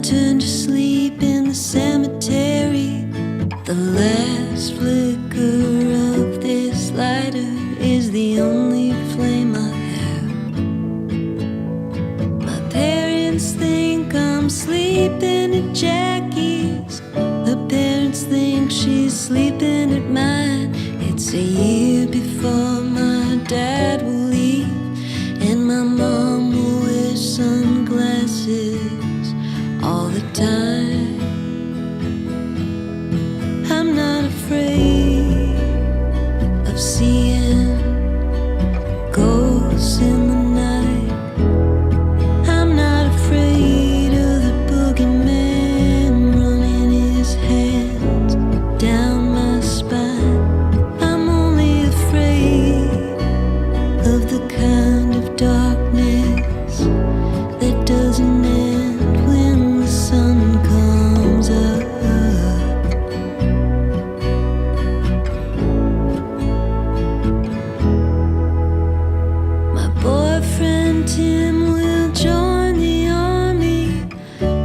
turn to sleep in the cemetery. The last flicker of this lighter is the only flame I have. My parents think I'm sleeping at Jackie's. Her parents think she's sleeping at mine. It's a year before my dad will leave, and my mom will wear sunglasses all the time. I'm not afraid of seeing ghosts in the night. I'm not afraid of the boogeyman running his hands down my spine. I'm only afraid of the kind of darkness that doesn't end when the sun comes up. My boyfriend Tim will join the army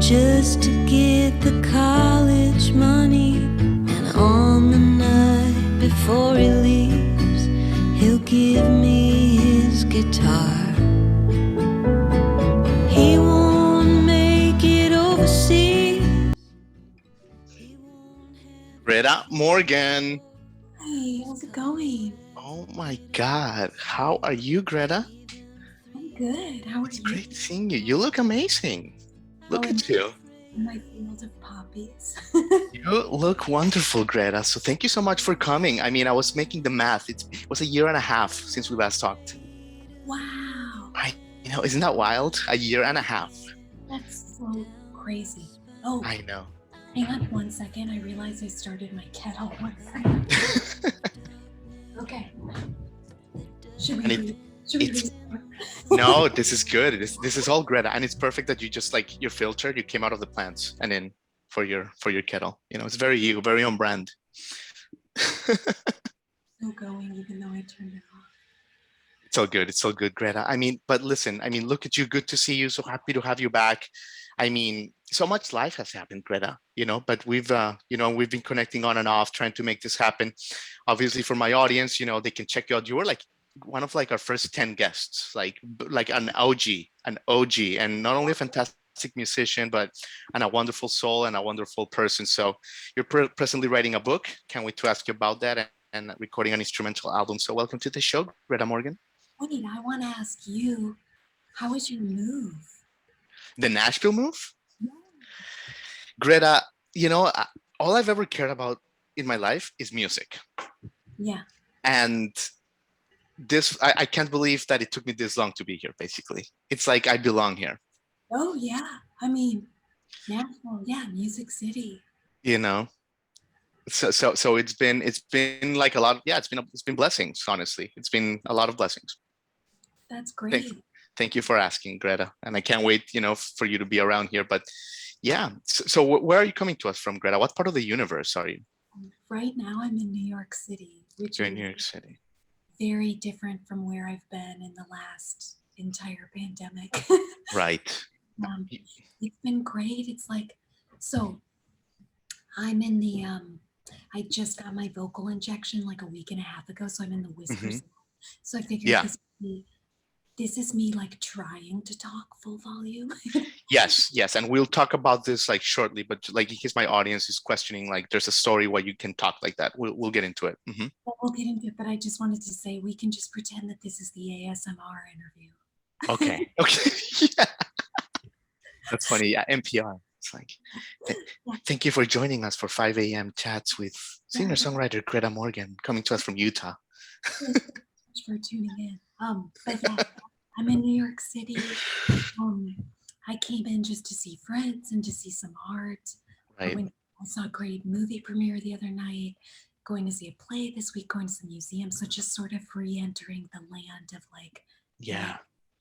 just to get the college money. And on the night before he leaves, he'll give me his guitar. He won't make it overseas. He won't have... Greta Morgan. Hey, how's it going? Oh my God. How are you, Greta? I'm good. How are It's you? great seeing you. You look amazing. Look Oh, at you. in my field of poppies. You look wonderful, Greta. So thank you so much for coming. I mean, I was making the math. It was a year and a half since we last talked. Wow, Isn't that wild? A year and a half. that's so crazy. Oh, I know. hang on 1 second. I realized I started my kettle. 1 second. Okay. Should we And read? Should we it's- read? No, this is good. This is all Greta, and it's perfect that you just like your filter. You came out of the plants and in for your kettle. It's very you, very on brand. Still going, even though I turned it off. It's all good. It's all good, Greta. I mean, but listen, look at you. Good to see you. So happy to have you back. So much life has happened, Greta, but we've been connecting on and off, trying to make this happen. Obviously for my audience, they can check you out. You were like one of like our first 10 guests, like an OG, and not only a fantastic musician, but a wonderful soul and a wonderful person. So you're presently writing a book. Can't wait to ask you about that, and recording an instrumental album. So welcome to the show, Greta Morgan. Wait, I want to ask you, how was your move? The Nashville move? Greta, all I've ever cared about in my life is music. Yeah. And this, I can't believe that it took me this long to be here, basically. It's like I belong here. Oh, yeah. I mean, Nashville, yeah, Music City. So it's been like a lot. Yeah, it's been blessings, honestly. It's been a lot of blessings. That's great. Thank you for asking, Greta. And I can't wait, for you to be around here. But yeah, so where are you coming to us from, Greta? What part of the universe are you? Right now I'm in New York City, which You're in New York City. Very different from where I've been in the last entire pandemic. Right. It's been great. It's like, so I'm in the, I just got my vocal injection like a week and a half ago. So I'm in the whispers. So I figured this is me like trying to talk full volume. Yes. And we'll talk about this like shortly, but like in case my audience is questioning, like there's a story where you can talk like that. We'll get into it. We'll get into it, but I just wanted to say we can just pretend that this is the ASMR interview. Okay. Yeah. That's funny. Yeah, NPR. It's like, thank you for joining us for 5 a.m. chats with singer-songwriter Greta Morgan, coming to us from Utah. Thanks for tuning in. But yeah, I'm in New York City. I came in just to see friends and to see some art. Right. I saw a great movie premiere the other night. Going to see a play this week. Going to some museums. So just sort of re-entering the land of like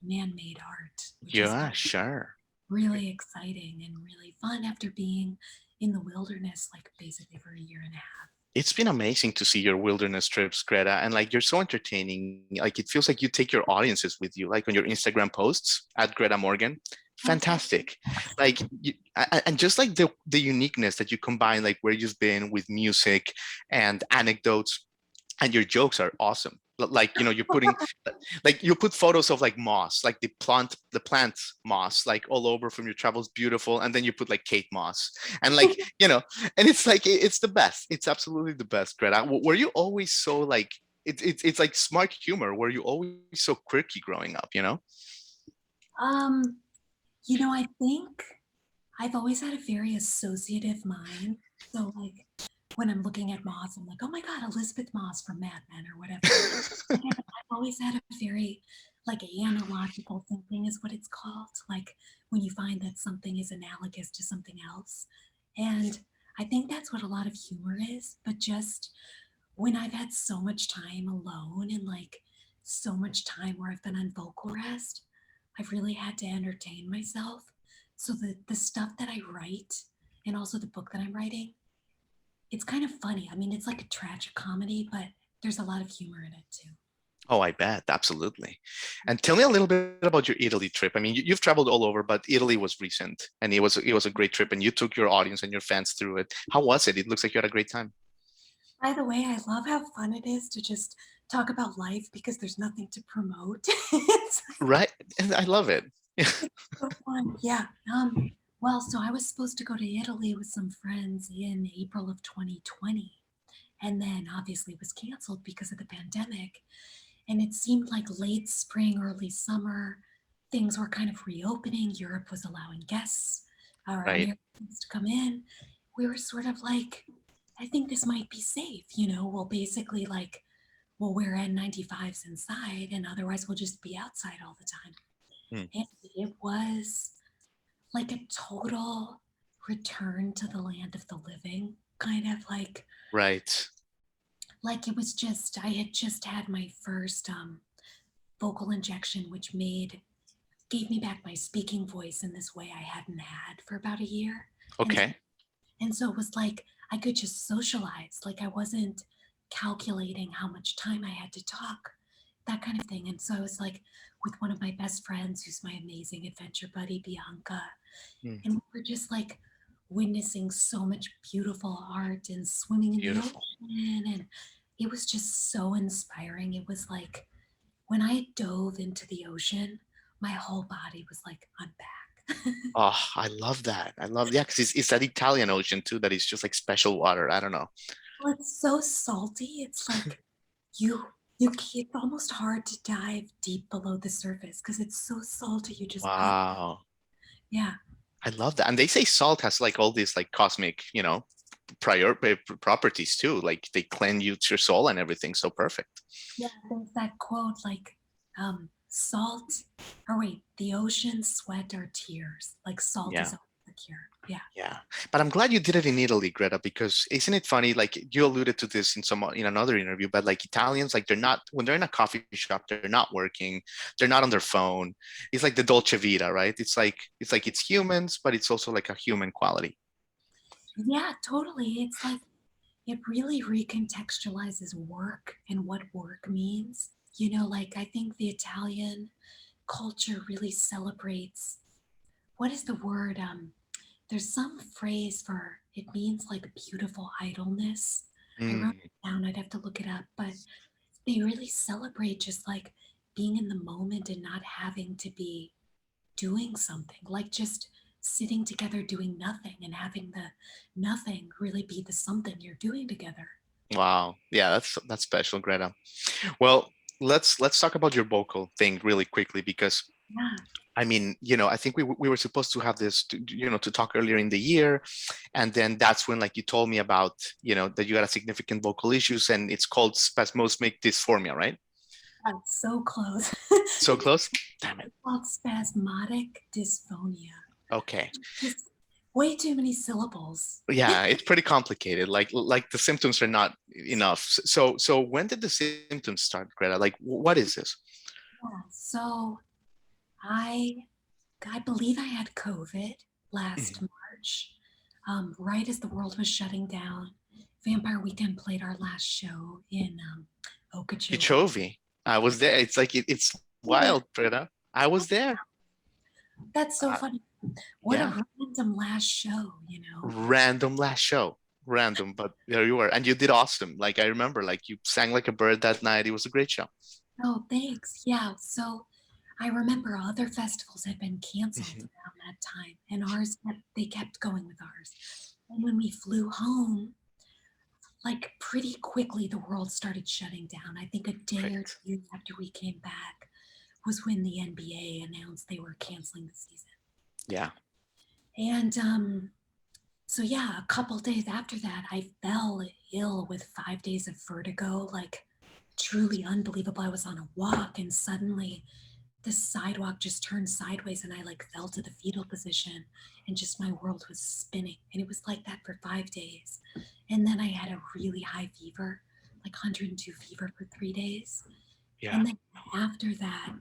man-made art. Yeah, sure. Really exciting and really fun after being in the wilderness like basically for a year and a half. It's been amazing to see your wilderness trips, Greta, and like you're so entertaining. Like it feels like you take your audiences with you, like on your Instagram posts at Greta Morgan. Fantastic. Like and just like the uniqueness that you combine, like where you've been with music and anecdotes, and your jokes are awesome. Like you're putting like you put photos of like moss, like the plant moss, like all over from your travels, beautiful, and then you put like Kate Moss, and like and it's like it's the best. It's absolutely the best, Greta. Were you always so like it's like smart humor? Were you always so quirky growing up? Um, I think I've always had a very associative mind. So like when I'm looking at Moss, I'm like, oh my God, Elizabeth Moss from Mad Men or whatever. Like, I've always had a very like analogical thinking is what it's called. Like when you find that something is analogous to something else. And I think that's what a lot of humor is, but just when I've had so much time alone and like so much time where I've been on vocal rest, I've really had to entertain myself. So the stuff that I write and also the book that I'm writing, it's kind of funny. I mean, it's like a tragic comedy, but there's a lot of humor in it too. Oh, I bet. Absolutely. And tell me a little bit about your Italy trip. I mean, you've traveled all over, but Italy was recent and it was a great trip and you took your audience and your fans through it. How was it? It looks like you had a great time. By the way, I love how fun it is to just talk about life because there's nothing to promote. It's Right? And I love it. so fun. Yeah. Well, so I was supposed to go to Italy with some friends in April of 2020. And then obviously it was canceled because of the pandemic. And it seemed like late spring, early summer, things were kind of reopening. Europe was allowing guests or Right. Americans to come in. We were sort of like, I think this might be safe. We'll basically like, we'll wear N95s inside and otherwise we'll just be outside all the time. Hmm. And it was like a total return to the land of the living, kind of Right. like it was just I had just had my first vocal injection, which gave me back my speaking voice in this way I hadn't had for about a year. And Okay. and so it was like I could just socialize, like I wasn't calculating how much time I had to talk, that kind of thing. And so I was like with one of my best friends, who's my amazing adventure buddy, Bianca, Hmm. and we were just like witnessing so much beautiful art and swimming in the Beautiful. ocean. And it was just so inspiring. It was like when I dove into the ocean, my whole body was like, I'm back. Oh, I love that. I love, yeah, because it's that Italian ocean too, that is just like special water. I don't know. Well, it's so salty. It's like you it's almost hard to dive deep below the surface because it's so salty. You just pop. Wow. Yeah. I love that. And they say salt has like all these like cosmic, prior properties too. Like they cleanse your soul and everything. So perfect. Yeah. There's that quote like salt or wait, the ocean sweat our tears. Like salt is Yeah. always the cure. Yeah. Yeah. But I'm glad you did it in Italy, Greta, because isn't it funny? Like you alluded to this in another interview, but like Italians, like they're not when they're in a coffee shop, they're not working, they're not on their phone. It's like the dolce vita, right? It's like it's humans, but it's also like a human quality. Yeah, totally. It's like it really recontextualizes work and what work means. Like I think the Italian culture really celebrates what is the word? There's some phrase for it means like beautiful idleness. I wrote Mm, it down, I'd have to look it up, but they really celebrate just like being in the moment and not having to be doing something, like just sitting together doing nothing and having the nothing really be the something you're doing together. wow. Yeah, that's special, Greta. Well, let's talk about your vocal thing really quickly because Yeah. I mean, I think we were supposed to have this, to talk earlier in the year, and then that's when, like, you told me about, that you had a significant vocal issues, and it's called spasmodic dysphonia, right? So close. So close. Damn it. It's called spasmodic dysphonia. Okay. Just way too many syllables. Yeah, it's pretty complicated. Like the symptoms are not enough. So when did the symptoms start, Greta? Like, what is this? Yeah. So I I believe I had COVID last Mhm. March, right as the world was shutting down. Vampire Weekend played our last show in Okeechobee. Okeechobee. I was there. It's like it's wild, Greta. I was there. That's so funny. What Yeah. a random last show, Random last show. Random, but there you were. And you did awesome. Like I remember, like you sang like a bird that night. It was a great show. Oh, thanks. Yeah. So I remember other festivals had been canceled Mhm. around that time, and they kept going with ours. And when we flew home, like pretty quickly, the world started shutting down. I think a day or Right. two after we came back was when the NBA announced they were canceling the season. Yeah. And so yeah, a couple days after that, I fell ill with 5 days of vertigo, like truly unbelievable. I was on a walk and suddenly the sidewalk just turned sideways and I like fell to the fetal position and just my world was spinning. And it was like that for 5 days. And then I had a really high fever, like 102 fever for 3 days. Yeah. And then after that,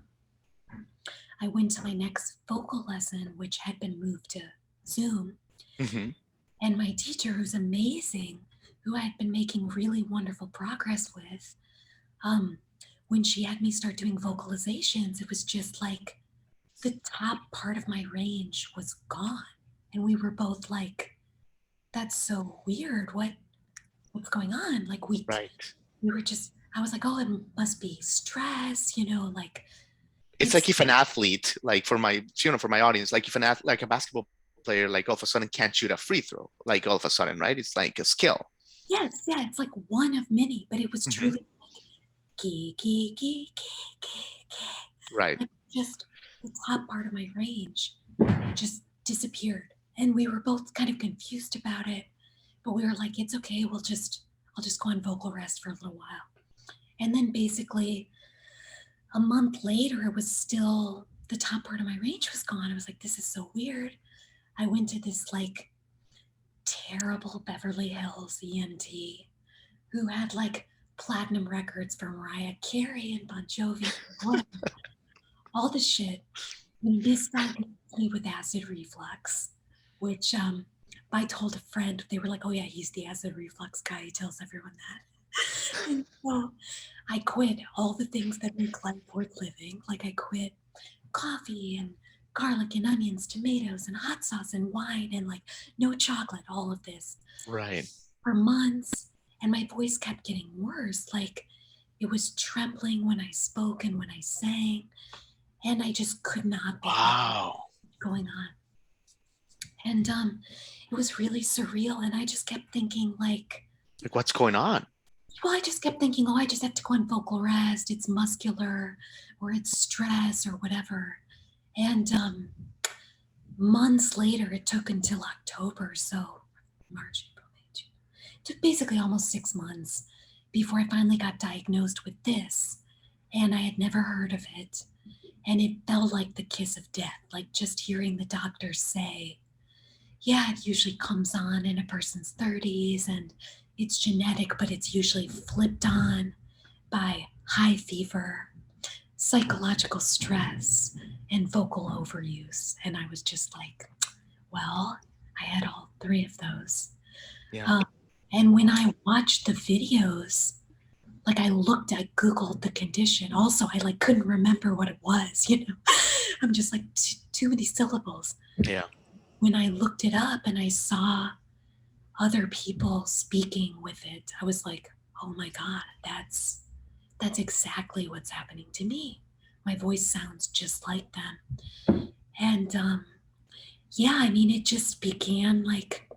I went to my next vocal lesson, which had been moved to Zoom. Mhm. And my teacher, who's amazing, who I had been making really wonderful progress with, when she had me start doing vocalizations, it was just like the top part of my range was gone. And we were both like, that's so weird. What's going on? Like we were just, I was like, oh, it must be stress, like It's like if an athlete, like for my audience, like if like a basketball player, like all of a sudden can't shoot a free throw, like all of a sudden, right? It's like a skill. Yes, yeah, it's like one of many, but it was Mhm. truly like key, key, key, key, key, key. Right. Like just the top part of my range just disappeared. And we were both kind of confused about it, but we were like, it's okay, I'll just go on vocal rest for a little while. And then basically a month later, it was still, the top part of my range was gone. I was like, this is so weird. I went to this like terrible Beverly Hills ENT who had like platinum records for Mariah Carey and Bon Jovi, all this shit. And this diagnosed me with acid reflux, which I told a friend, they were like, oh yeah, he's the acid reflux guy. He tells everyone that. And so I quit all the things that make life worth living. Like I quit coffee and garlic and onions, tomatoes and hot sauce and wine and like no chocolate, all of this. Right. For months. And my voice kept getting worse. Like it was trembling when I spoke and when I sang. And I just could not be going on. And it was really surreal. And I just kept thinking like what's going on? Well, I just kept thinking, oh, I just have to go on vocal rest. It's muscular or it's stress or whatever. And months later, it took until October. So March, April, May, June. It took basically almost 6 months before I finally got diagnosed with this. And I had never heard of it. And it felt like the kiss of death, like just hearing the doctor say, yeah, it usually comes on in a person's 30s and it's genetic, but it's usually flipped on by high fever, psychological stress, and vocal overuse. And I was just like, well, I had all 3 of those. Yeah. And when I watched the videos, like I Googled the condition. Also, I like couldn't remember what it was, I'm just like too many syllables. Yeah. When I looked it up and I saw other people speaking with it, I was like, oh my God, that's exactly what's happening to me. My voice sounds just like them. And yeah, I mean, it just began like,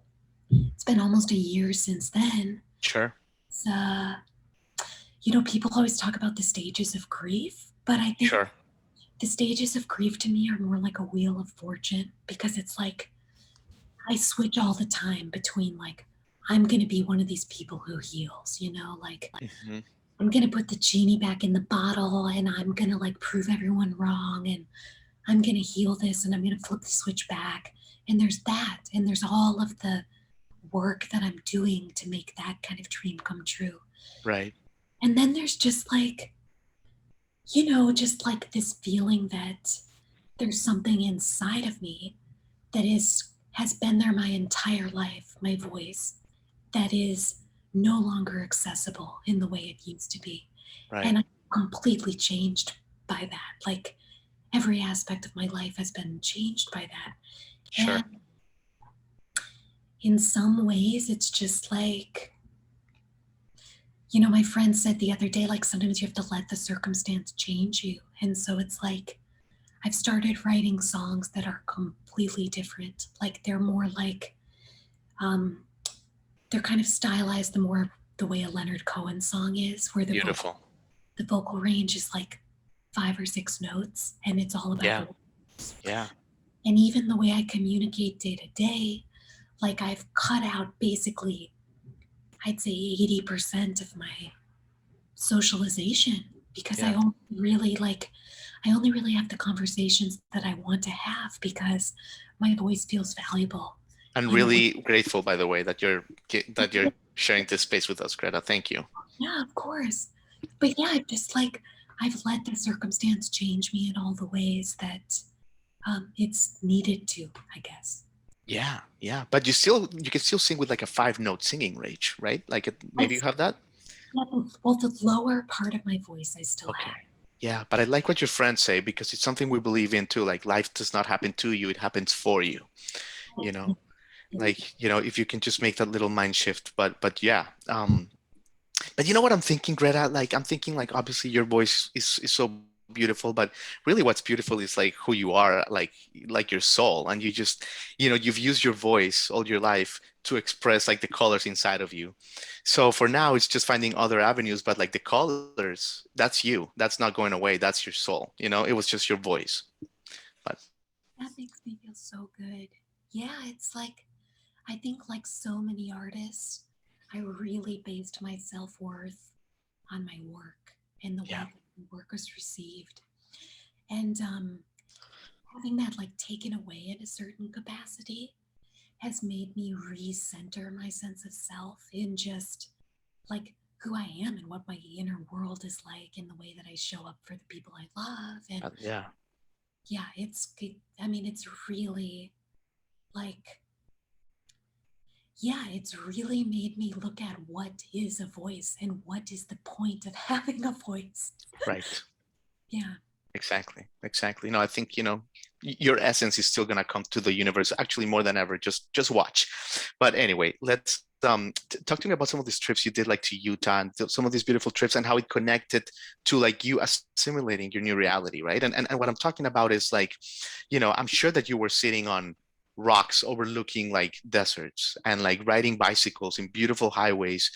it's been almost a year since then. Sure. It's, people always talk about the stages of grief, but I think the stages of grief to me are more like a wheel of fortune, because it's like, I switch all the time between like, I'm going to be one of these people who heals, like Mm-hmm. I'm going to put the genie back in the bottle and I'm going to like prove everyone wrong and I'm going to heal this and I'm going to flip the switch back. And there's that. And there's all of the work that I'm doing to make that kind of dream come true. Right. And then there's just like, just like this feeling that there's something inside of me that has been there my entire life, my voice, that is no longer accessible in the way it used to be. Right. And I'm completely changed by that. Like every aspect of my life has been changed by that. Sure. And in some ways, it's just like, my friend said the other day, like sometimes you have to let the circumstance change you. And so it's like, I've started writing songs that are completely different. Like they're more like, they're kind of stylized the way a Leonard Cohen song is, where the Beautiful. vocal range is like 5 or 6 notes, and it's all about Yeah. the words. Yeah. And even the way I communicate day to day, like I've cut out basically, I'd say 80% of my socialization, because Yeah. I only really have the conversations that I want to have because my voice feels valuable I'm in a way. really grateful, by the way, that you're sharing this space with us, Greta. Thank you. Yeah, of course. But yeah, I've let the circumstance change me in all the ways that it's needed to, I guess. Yeah, yeah. But you can still sing with like a 5-note singing range, right? Like maybe you have that? Well, the lower part of my voice I still Okay. have. Yeah, but I like what your friends say because it's something we believe in too. Like life does not happen to you, it happens for you. You know, like, if you can just make that little mind shift. But yeah. But you know what I'm thinking, Greta? Like I'm thinking like obviously your voice is so beautiful, but really what's beautiful is like who you are, like your soul. And you just, you've used your voice all your life to express like the colors inside of you. So for now, it's just finding other avenues, but like the colors, that's you. That's not going away. That's your soul. It was just your voice. But That makes me feel so good. Yeah, it's like, I think like so many artists, I really based my self-worth on my work and the yeah, way that the work was received. And having that like taken away in a certain capacity has made me recenter my sense of self in just like who I am and what my inner world is like and the way that I show up for the people I love. And yeah. yeah, it's really like, yeah, it's really made me look at what is a voice and what is the point of having a voice. Right. Yeah. Exactly. Exactly. No, I think, your essence is still gonna come to the universe actually more than ever. Just watch. But anyway, let's talk to me about some of these trips you did like to Utah and some of these beautiful trips and how it connected to like you assimilating your new reality, right? And what I'm talking about is like, I'm sure that you were sitting on rocks overlooking like deserts and like riding bicycles in beautiful highways.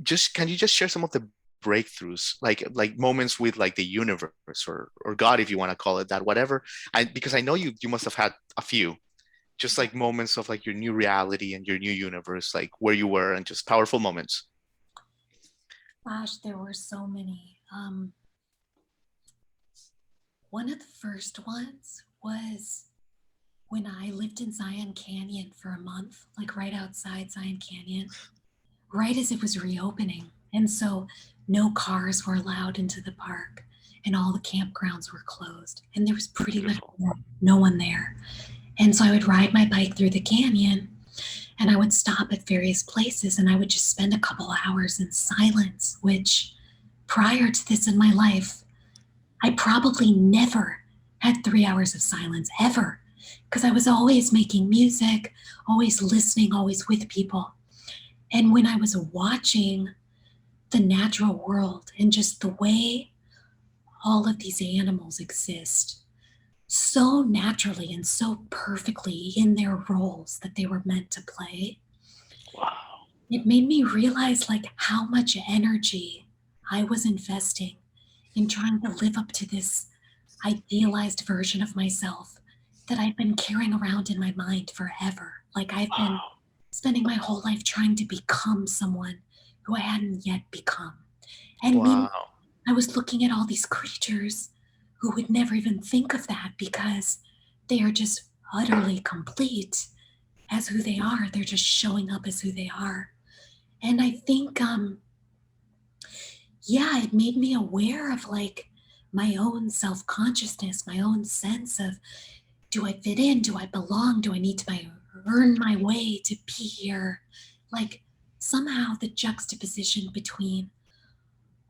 Just can you just share some of the breakthroughs, like moments with like the universe or God, if you want to call it that, whatever. Because I know you must have had a few, just like moments of like your new reality and your new universe, like where you were and just powerful moments. Gosh, there were so many. One of the first ones was when I lived in Zion Canyon for a month, like right outside Zion Canyon, right as it was reopening. And so no cars were allowed into the park and all the campgrounds were closed. And there was pretty much Beautiful. no one there. And so I would ride my bike through the canyon and I would stop at various places and I would just spend a couple hours in silence, which prior to this in my life, I probably never had 3 hours of silence ever because I was always making music, always listening, always with people. And when I was watching the natural world and just the way all of these animals exist so naturally and so perfectly in their roles that they were meant to play, Wow. it made me realize like how much energy I was investing in trying to live up to this idealized version of myself that I've been carrying around in my mind forever. Like I've been Wow. spending my whole life trying to become someone who I hadn't yet become. And meanwhile, Wow. I was looking at all these creatures who would never even think of that because they are just utterly complete as who they are. They're just showing up as who they are. And I think, yeah, it made me aware of like my own self consciousness, my own sense of do I fit in? Do I belong? Do I need to earn my way to be here? Like somehow the juxtaposition between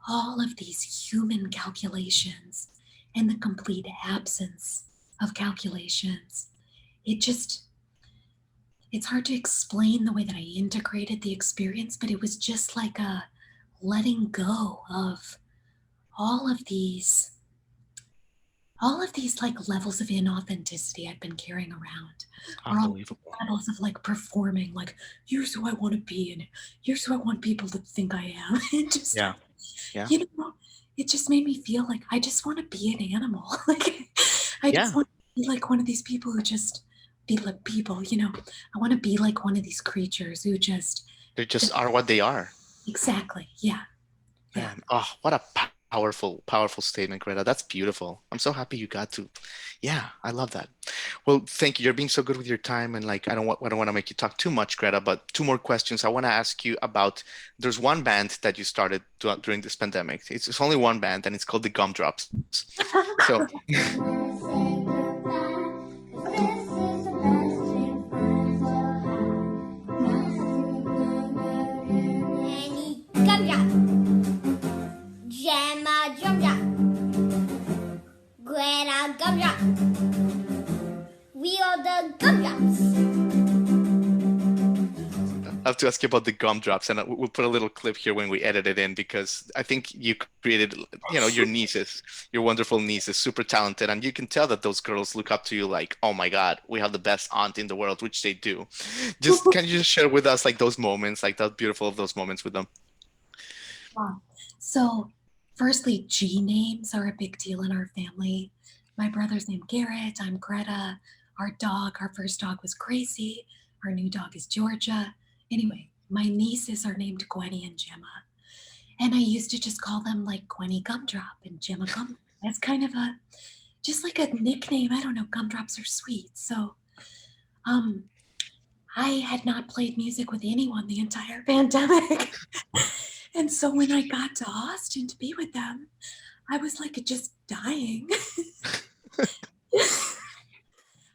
all of these human calculations and the complete absence of calculations, it just, it's hard to explain the way that I integrated the experience, but it was just like a letting go of all of these like levels of inauthenticity I've been carrying around, or all Unbelievable. levels of like performing, like here's who I want to be and here's who I want people to think I am. It just, Yeah. Yeah. you know, it just made me feel like I just want to be an animal. Like I Yeah. just want to be like one of these people who just be like people, I want to be like one of these creatures who just They just are what they are. exactly. Yeah. Yeah. Man, oh, what a powerful, powerful statement, Greta. That's beautiful. I'm so happy you got to. Yeah, I love that. Well, thank you. You're being so good with your time, and like, I don't want to make you talk too much, Greta. But two more questions. I want to ask you about. There's one band that you started during this pandemic. It's only one band, and it's called the Gumdrops. So, Gumdrop, Gemma Gumdrop, Greta Gumdrop. We are the Gumdrops. I have to ask you about the Gumdrops, and we'll put a little clip here when we edit it in because I think you created, your nieces, your wonderful nieces, super talented, and you can tell that those girls look up to you like, oh my God, we have the best aunt in the world, which they do. Can you just share with us like those moments, like that beautiful of those moments with them? Wow. So, firstly, G names are a big deal in our family. My brother's named Garrett. I'm Greta. Our first dog was Gracie. Our new dog is Georgia. Anyway, my nieces are named Gwenny and Gemma. And I used to just call them like Gwenny Gumdrop and Gemma Gumdrop. That's kind of just like a nickname. I don't know, gumdrops are sweet. So, I had not played music with anyone the entire pandemic. And so when I got to Austin to be with them, I was like just dying.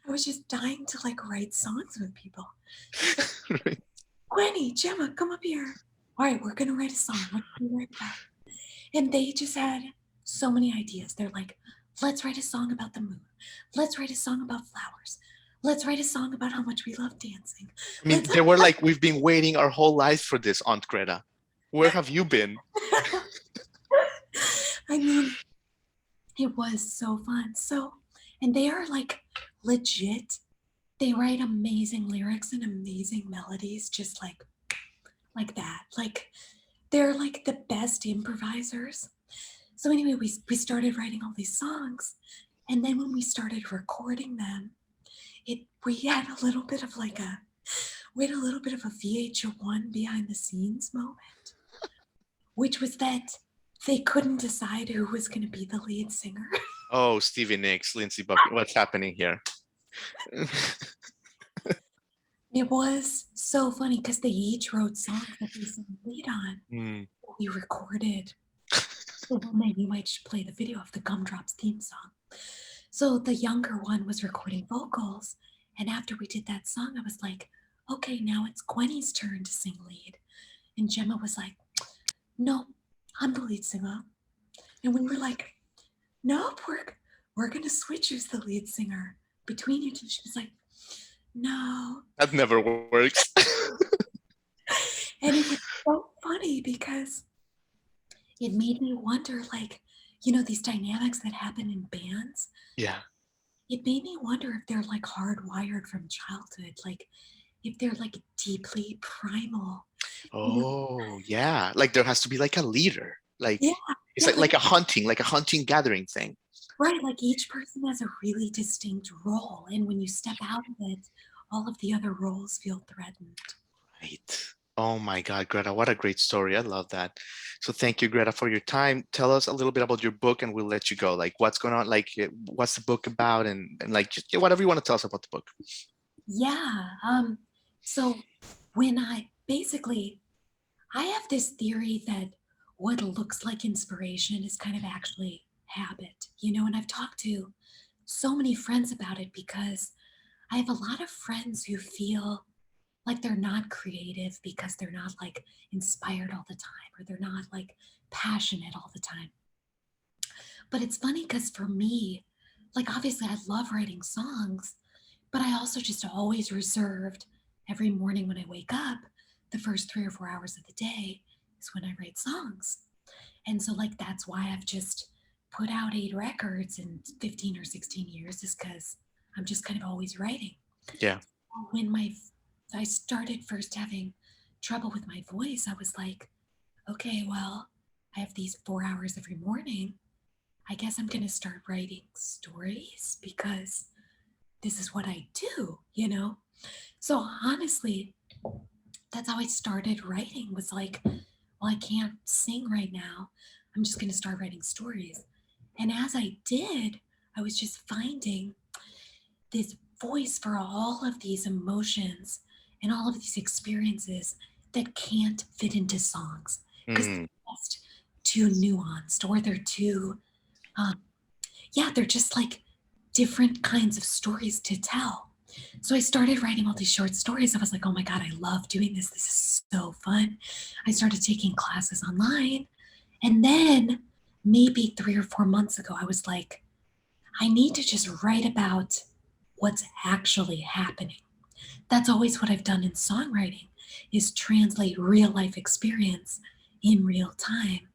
I was just dying to like write songs with people. Right. Gwenny, Gemma, come up here. All right, we're gonna write a song. What can we write about? And they just had so many ideas. They're like, let's write a song about the moon. Let's write a song about flowers. Let's write a song about how much we love dancing. I mean, they were like, we've been waiting our whole lives for this, Aunt Greta. Where have you been? I mean, it was so fun. So, and they are like legit. They write amazing lyrics and amazing melodies, just like that. Like they're like the best improvisers. So anyway, we started writing all these songs, and then when we started recording them, we had a little bit of a VH1 behind the scenes moment, which was that they couldn't decide who was going to be the lead singer. Oh, Stevie Nicks, Lindsey Buckley, what's happening here? It was so funny because they each wrote songs that they sang lead on. Mm. We recorded the one that you might play the video of, the Gumdrops theme song. So the younger one was recording vocals, and after we did that song, I was like, okay, now it's Gwenny's turn to sing lead. And Gemma was like, no, I'm the lead singer. And we were like, nope, we're gonna switch who's the lead singer between you two. She was like, no. That never works. And it was so funny because it made me wonder, like, these dynamics that happen in bands. Yeah. It made me wonder if they're like hardwired from childhood, like if they're like deeply primal. Oh, yeah. Like there has to be like a leader. Like Yeah, it's yeah, like a hunting gathering thing. right. Like each person has a really distinct role, and when you step out of it, all of the other roles feel threatened. Right. Oh my God, Greta, what a great story. I love that. So thank you, Greta, for your time. Tell us a little bit about your book and we'll let you go. Like what's going on? Like what's the book about? And like just whatever you want to tell us about the book. Yeah. So when I have this theory that what looks like inspiration is kind of actually habit, and I've talked to so many friends about it because I have a lot of friends who feel like they're not creative because they're not like inspired all the time, or they're not like passionate all the time. But it's funny because for me, like obviously I love writing songs, but I also just always reserved every morning when I wake up, the first 3 or 4 hours of the day is when I write songs. And so like that's why I've just put out 8 records in 15 or 16 years, is because I'm just kind of always writing. Yeah. When I started first having trouble with my voice, I was like, okay, well, I have these 4 hours every morning. I guess I'm going to start writing stories because this is what I do, you know? So honestly, that's how I started writing, was like, well, I can't sing right now. I'm just going to start writing stories. And as I did, I was just finding this voice for all of these emotions and all of these experiences that can't fit into songs because they're just too nuanced, or they're too, they're just like different kinds of stories to tell. So I started writing all these short stories. I was like, oh my God, I love doing this. This is so fun. I started taking classes online. And then maybe 3 or 4 months ago, I was like, I need to just write about what's actually happening. That's always what I've done in songwriting, is translate real life experience in real time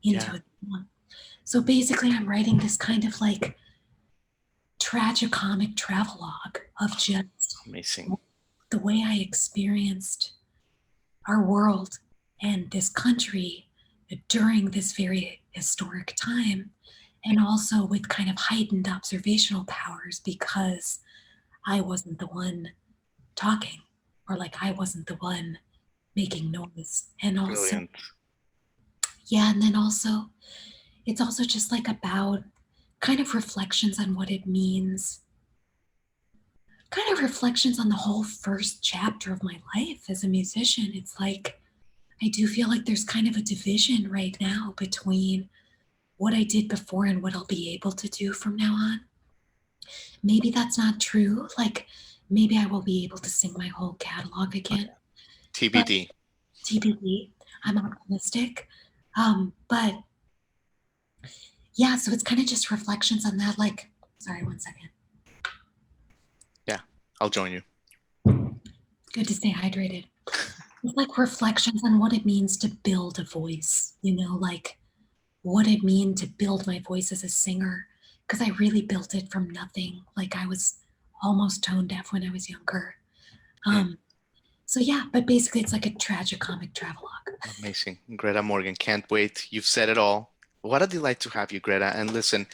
into a song. So basically I'm writing this kind of like tragicomic travelogue of just Amazing. the way I experienced our world and this country during this very historic time, and also with kind of heightened observational powers because I wasn't the one talking, or like I wasn't the one making noise. And also, Brilliant. and then also, it's also just like about kind of reflections on what it means, kind of reflections on the whole first chapter of my life as a musician. It's like, I do feel like there's kind of a division right now between what I did before and what I'll be able to do from now on. Maybe that's not true. Like maybe I will be able to sing my whole catalog again. TBD. But TBD. I'm optimistic. But yeah, so it's kind of just reflections on that. Like, sorry, 1 second. Yeah, I'll join you. Good to stay hydrated. It's like reflections on what it means to build a voice, you know, like what it mean to build my voice as a singer, because I really built it from nothing. Like I was almost tone deaf when I was younger. So yeah, but basically it's like a tragicomic travelogue. Amazing. Greta Morgan, can't wait. You've said it all. What a delight to have you, Greta. And listen,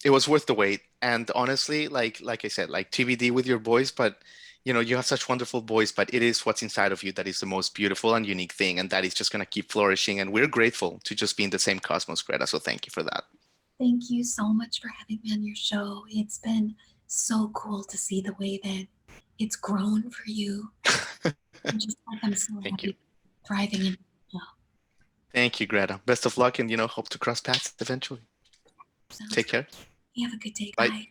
it was worth the wait. And honestly, like I said, like TBD with your voice, but you know, you have such wonderful voice, but it is what's inside of you that is the most beautiful and unique thing, and that is just going to keep flourishing. And we're grateful to just be in the same cosmos, Greta. So thank you for that. Thank you so much for having me on your show. It's been so cool to see the way that it's grown for you. I'm so Thank you. happy thriving in. Thank you, Greta. Best of luck, and you know, hope to cross paths eventually. Take care. You have a good day. Bye. Bye.